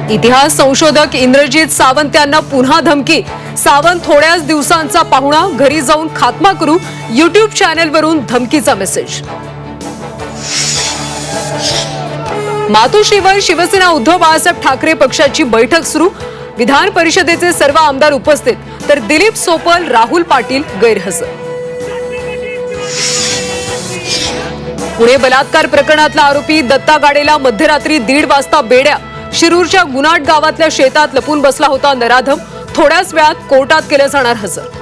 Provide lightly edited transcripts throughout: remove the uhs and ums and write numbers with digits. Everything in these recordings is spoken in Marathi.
इतिहास संशोधक इंद्रजीत सावंत यांना पुन्हा धमकी। सावंत थोड्याच दिवसांचा पाहुणा, घरी जाऊन खात्मा करू, YouTube चॅनेलवरून धमकीचा मेसेज। मातोश्रीवर शिवसेना उद्धव बाळासाहेब ठाकरे पक्षाची बैठक सुरू। विधान परिषदेचे सर्व आमदार उपस्थित, तर दिलीप सोपल, राहुल पाटील गैरहजर। पुणे बलात्कार प्रकरणातला आरोपी दत्ता गाडेला मध्यरात्री 1:30 वाजता बेड्या। शिरूरच्या गुनाट गावातल्या शेतात लपून बसला होता नराधम। थोड्याच वेळात कोर्टात केलं जाणार हजर।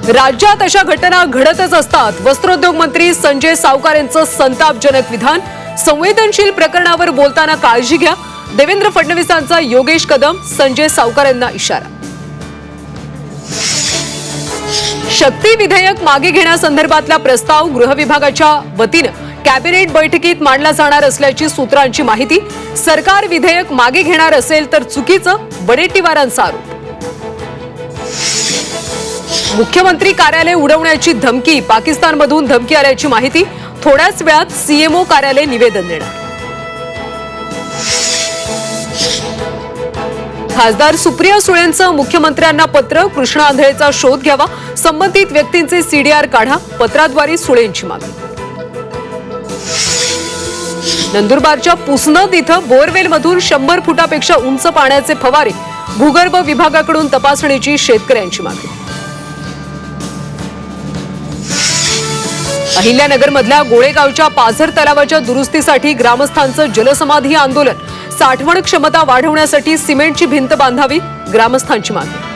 राज्यात अशा घटना घडतच असतात। वस्त्रोद्योग मंत्री संजय सावकार यांचं संतापजनक विधान। संवेदनशील प्रकरणावर बोलताना काळजी घ्या। देवेंद्र फडणवीसांचा योगेश कदम, संजय सावकार यांना इशारा। शक्ती विधेयक मागे घेण्यासंदर्भातला प्रस्ताव गृह विभागाच्या वतीनं कॅबिनेट बैठकीत मांडला जाणार असल्याची सूत्रांची माहिती। सरकार विधेयक मागे घेणार असेल तर चुकीचं, वडेट्टीवारांचा आरोप। मुख्यमंत्री कार्यालय उडवण्याची धमकी, पाकिस्तानमधून धमकी आल्याची माहिती। थोड्याच वेळात सीएमओ कार्यालय निवेदन देणार। खासदार सुप्रिया सुळेंचं मुख्यमंत्र्यांना पत्र। कृष्णा आंधळेचा शोध घ्यावा, संबंधित व्यक्तींचे सीडीआर काढा, पत्राद्वारे सुळेंची मागणी। नंदुरबारच्या पुसनद इथं बोरवेलमधून 100 फुटापेक्षा उंच पाण्याचे फवारे। भूगर्भ विभागाकडून तपासणीची शेतकऱ्यांची मागणी। अहिल्यानगरमधल्या गोळेगावच्या पाझर तलावाच्या दुरुस्तीसाठी ग्रामस्थांचं जलसमाधी आंदोलन। साठवण क्षमता वाढवण्यासाठी सिमेंटची भिंत बांधावी, ग्रामस्थांची मागणी।